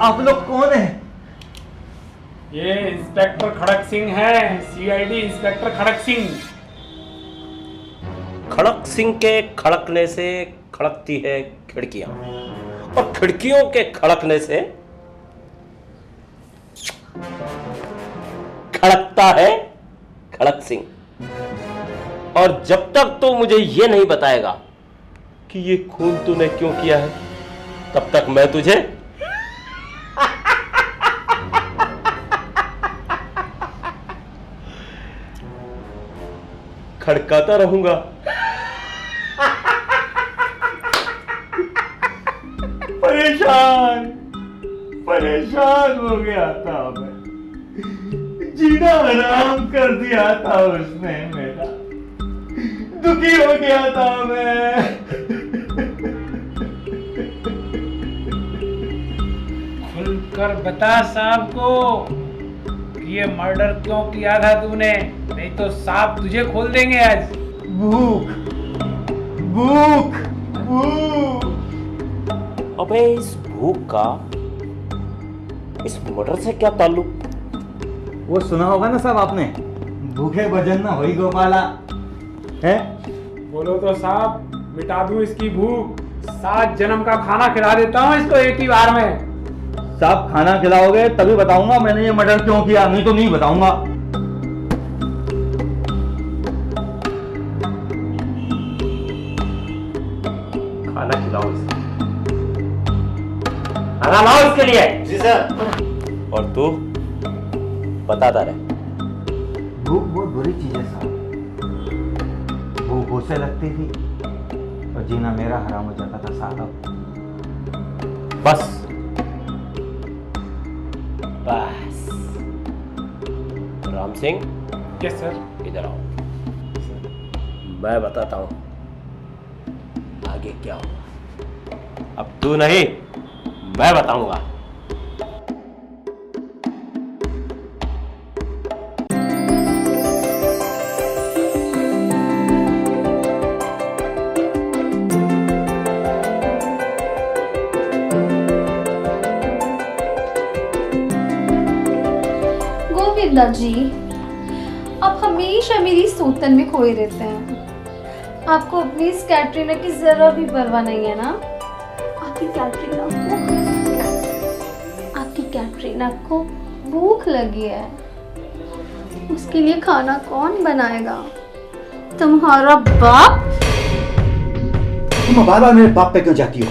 आप लोग कौन हैं? ये इंस्पेक्टर खड़क सिंह है, सीआईडी इंस्पेक्टर खड़क सिंह। खड़क सिंह के खड़कने से खड़कती है खिड़कियां, और खिड़कियों के खड़कने से खड़कता है खड़क सिंह। और जब तक तो मुझे यह नहीं बताएगा कि ये खून तूने क्यों किया है, तब तक मैं तुझे खड़काता रहूंगा। परेशान हो गया था मैं, जीना हराम कर दिया था उसने मेरा, दुखी हो गया था मैं। खुलकर बता साहब को कि ये मर्डर क्यों किया था तूने, नहीं तो साहब तुझे खोल देंगे आज। भूख भूख भूख। अबे इस भूख का इस मर्डर से क्या ताल्लुक? वो सुना होगा ना साहब आपने, भूखे भजन ना होई गोपाला है। बोलो तो साहब, मिटा दूं इसकी भूख, 7 जन्म का खाना खिला देता हूँ इसको एक ही बार में। साहब खाना खिलाओगे तभी बताऊंगा मैंने ये मर्डर क्यों किया, नहीं तो नहीं बताऊंगा। खाना खिलाओ इसे, खाना लाओ इसके लिए। जी सर। और तू बताता रहे। भूख बहुत बुरी चीज है साहब, भूख उसे लगती थी और जीना मेरा हराम हो जाता था साहब। बस बस। Ram Singh, yes sir. इधर आओ, मैं बताता हूं आगे क्या होगा। अब तू नहीं, मैं बताऊंगा। गोविंदा जी, आप हमेशा मेरी सोतन में खोए रहते हैं। आपको अपनी इस कैटरीना की जरा भी परवाह नहीं है ना? आपकी कैटरीना को भूख लगी है, उसके लिए खाना कौन बनाएगा? तुम्हारा बाप? तुम बार बार मेरे बाप पे क्यों जाती हो?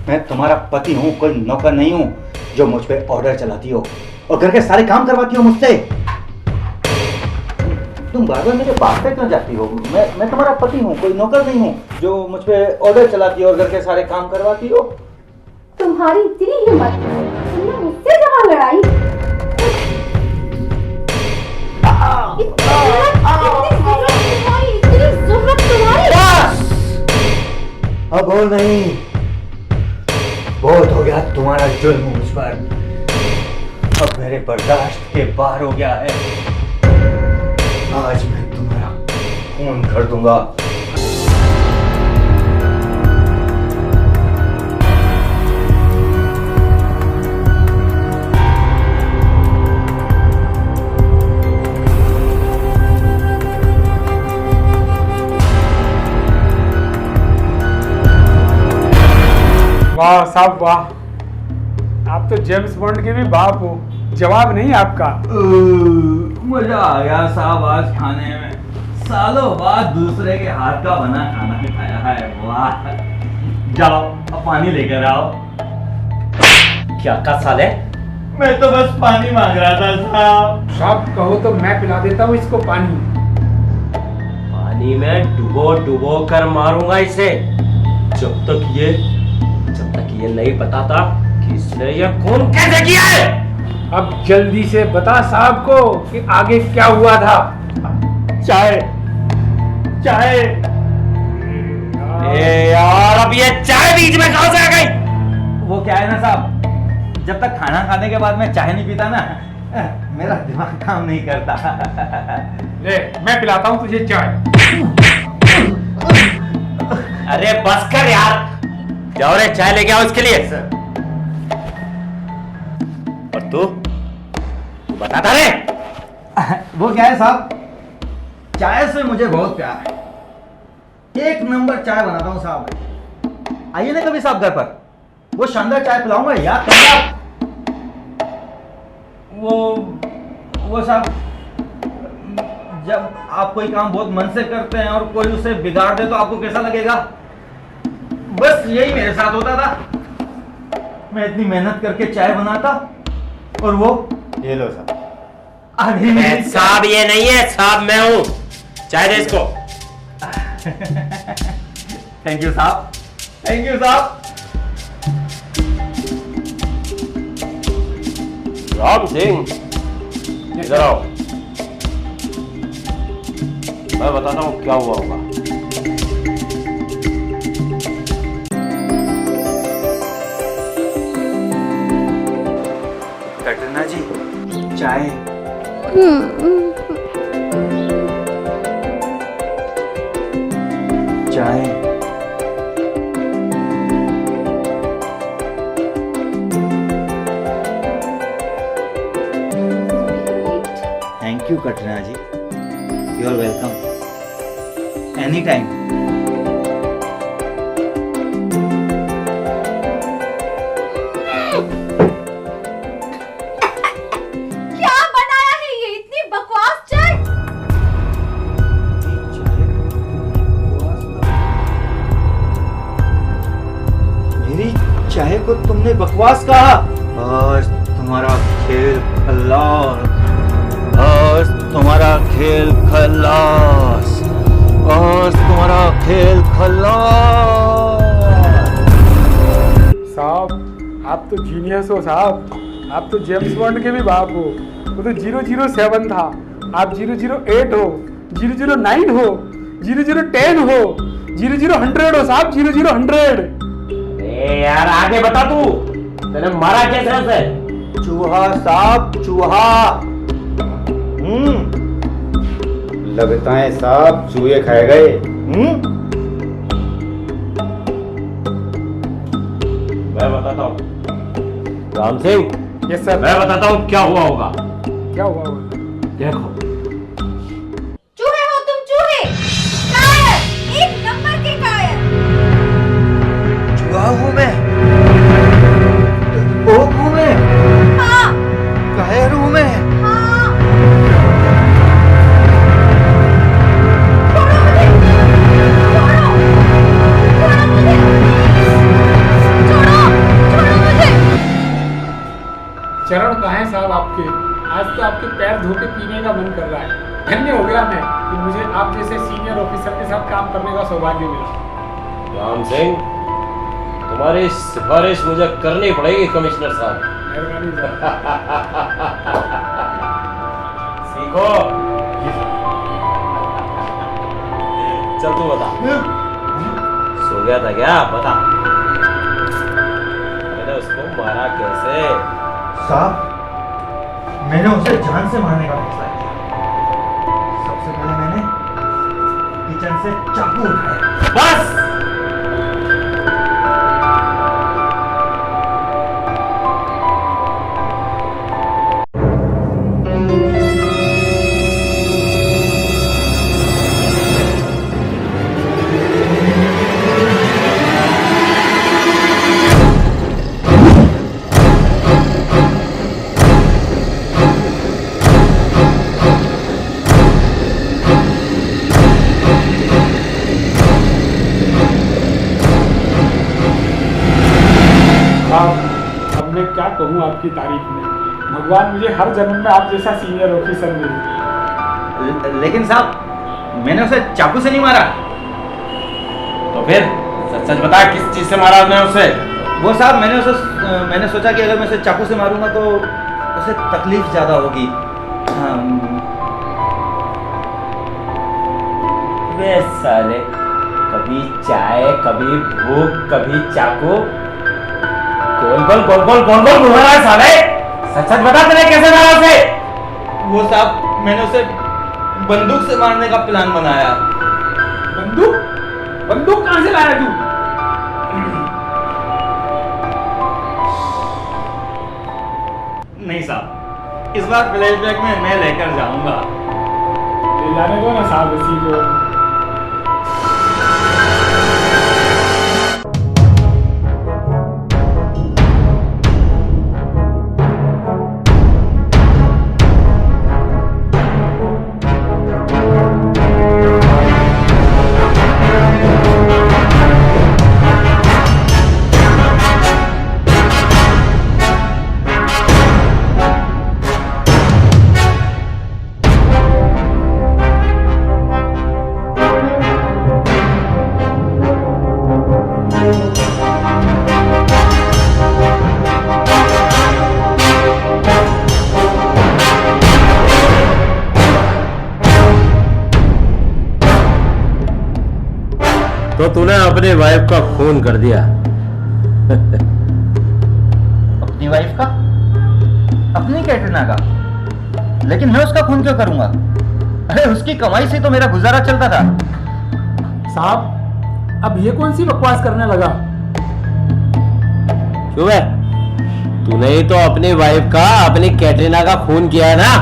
मैं तुम्हारा पति हूँ, कोई नौकर नहीं हूँ जो मुझ पे ऑर्डर चलाती हो और घर के सारे काम करवाती हो मुझसे। तुम बार बार मेरे बाप पे क्यों जाती हो? मैं तुम्हारा पति हूँ, कोई नौकर नहीं हूँ जो मुझ पे ऑर्डर चलाती हो और घर के सारे काम करवाती हो। तुम्हारी इतनी हिम्मत, तुमने मुझसे जहाँ लड़ाई। इतनी ज़ुर्रत तुम्हारी। अब और नहीं, बहुत हो गया तुम्हारा जुल्म मुझ पर, अब मेरे बर्दाश्त के बाहर हो गया है। आज मैं तुम्हारा खून कर दूंगा। वाह साहब वाह, आप तो जेम्स बॉन्ड के भी बाप हो। जवाब नहीं आपका। मजा आ गया साहब आज खाने में। सालों बाद दूसरे के हाथ का बना खाना खाया है। वाह। जाओ अब पानी लेकर आओ। क्या का साले? मैं तो बस पानी मांग रहा था साहब। साहब कहो तो मैं पिला देता हूँ इसको पानी। पानी में डुबो डुबो कर मारूंगा इसे, जब तक ये नहीं बताता कि इसने ये खून कैसे किया है। अब जल्दी से बता साहब को कि आगे क्या हुआ था। चाय चाय। ए यार, अब ये चाय बीच में कहां से आ गई? वो क्या है ना साहब, जब तक खाना खाने के बाद मैं चाय नहीं पीता ना, मेरा दिमाग काम नहीं करता। ले मैं पिलाता हूँ तुझे चाय। अरे बस कर यार, जाओ रे चाय लेके आओ इसके लिए। और तू बताता रे। वो क्या है साहब, चाय से मुझे बहुत प्यार है। एक नंबर चाय बनाता हूँ साहब। आइए ना कभी साहब घर पर, वो शानदार चाय पिलाऊंगा। याद करिए वो साहब, जब आप कोई काम बहुत मन से करते हैं और कोई उसे बिगाड़ दे तो आपको कैसा लगेगा? बस यही मेरे साथ होता था। मैं इतनी मेहनत करके चाय बनाता और वो, ये लो साहब, आगे मेरी साहब ये नहीं है, साहब मैं हूं। चाय दे इसको। थैंक यू साहब, थैंक यू साहब। राम सिंह, इधर आओ, मैं बताता हूँ क्या हुआ होगा। कटरीना जी, चाय। चाय। Thank you Katrina ji, you are welcome any time. क्या बनाया है ये इतनी बकवास चाय? मेरी चाय को तुमने बकवास कहा? आज तुम्हारा खेल खल्लास, आज तुम्हारा खेल खल्लास, आज तुम्हारा खेल खल्लास। साहब आप तो जीनियस हो साहब, आप तो जेम्स बॉन्ड के भी बाप हो। वो तो 007 था, आप 008 हो, 009 हो, 0010 हो, 0000 हो साहब, 0000। ए यार आगे बता, तू तेने मारा कैसे उसे? चूहा साहब, चूहा। लगता है साहब चूहे खाए गए। मैं बताता हूँ राम सिंह, यस सर। मैं बताता हूँ क्या हुआ होगा। क्या हुआ होगा? देखो, चूहे हो तुम, चूहे। कायर, एक नंबर के कायर। चूहा हूं मैं, ओक हूं मैं, हाँ कायर हूं मैं। हाँ। छोड़ो मुझे, छोड़ो, छोड़ो मुझे, छोड़ो, छोड़ो मुझे। चरण कहाँ है साहब आपके? आज तो आपके पैर धो के पीने का मन कर रहा है। धन्य हो गया मैं कि मुझे आप जैसे सीनियर ऑफिसर के साथ काम करने का सौभाग्य मिला। राम सिंह, तुम्हारी सिफारिश मुझे करनी पड़ेगी कमिश्नर साहब। मेहरबानी साहब। सीखो। चल तू बता, सो गया था क्या? बता, मैंने उसको मारा कैसे? साहब, मैंने उसे जान से मारने का फैसला किया। सबसे पहले मैंने किचन से चाकू उठाया। बस, अब मैं क्या कहूँ आपकी तारीफ में। भगवान मुझे हर जन्म में आप जैसा सीनियर ऑफिसर मिले। लेकिन साहब मैंने उसे चाकू से नहीं मारा। तो फिर सच सच बता, किस चीज से मारा आपने उसे? वो साहब मैंने सोचा कि अगर मैं उसे चाकू से मारूंगा तो उसे तकलीफ ज्यादा होगी। वे साले, कभी चाय, कभी भूख, कभी चाकू, गोल गोल गोल गोल गोल गोल घूम रहा है साले। सच सच बता, तेरे कैसे मारा उसे? वो साहब मैंने उसे बंदूक से मारने का प्लान बनाया। बंदूक? बंदूक कहां से लाया तू? नहीं साहब, इस बार फ्लैशबैक में मैं लेकर जाऊंगा। ले जाने दो ना साहब इसी को। तो तूने अपनी वाइफ का खून कर दिया। अपनी वाइफ का? अपनी कैटरीना का? लेकिन मैं उसका खून क्यों करूंगा? अरे उसकी कमाई से तो मेरा गुजारा चलता था। साहब अब ये कौन सी बकवास करने लगा? क्यों है? तूने ही तो अपनी वाइफ का, अपनी कैटरीना का खून किया है ना?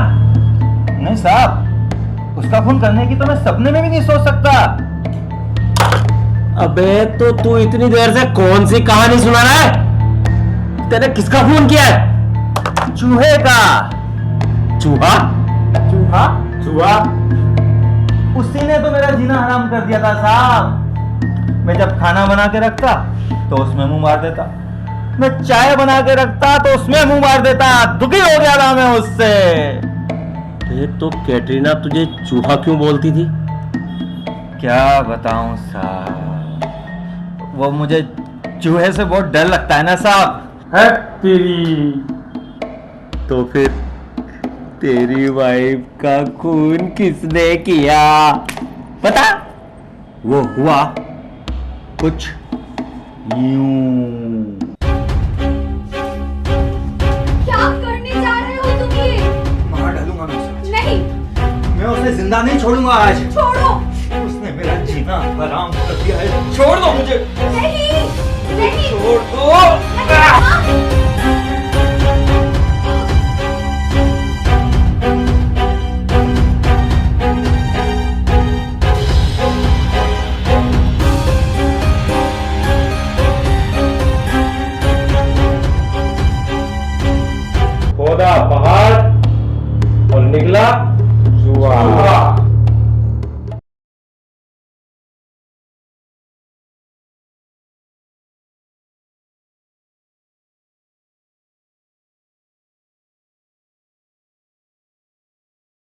नहीं साहब, उसका खून करने की तो मैं सपने में भी नहीं सोच सकता। अबे तो तू इतनी देर से कौन सी कहानी सुना रहा है? तेने किसका खून किया है? चूहे का। चूहा? चूहा? चूहा? उसी ने तो मेरा जीना हराम कर दिया था साहब। मैं जब खाना बना के रखता तो उसमें मुंह मार देता, मैं चाय बना के रखता तो उसमें मुंह मार देता। दुखी हो गया था मैं उससे। तो कैटरीना तुझे चूहा क्यों बोलती थी? क्या बताऊं साहब, वो मुझे चूहे से बहुत डर लगता है ना साहब। है तेरी। तो फिर तेरी वाइफ का खून किसने किया? पता? वो हुआ कुछ यूं। क्या करने जा रहे हो तुम ये? मार डालूंगा मैं उसे। नहीं। मैं उसे जिंदा नहीं छोड़ूंगा आज। छोड़ो। उसने मेरा जीना हराम कर दिया है। छोड़ दो मुझे। नहीं नहीं छोड़ दो। खोदा पहाड़ और निकला चूहा।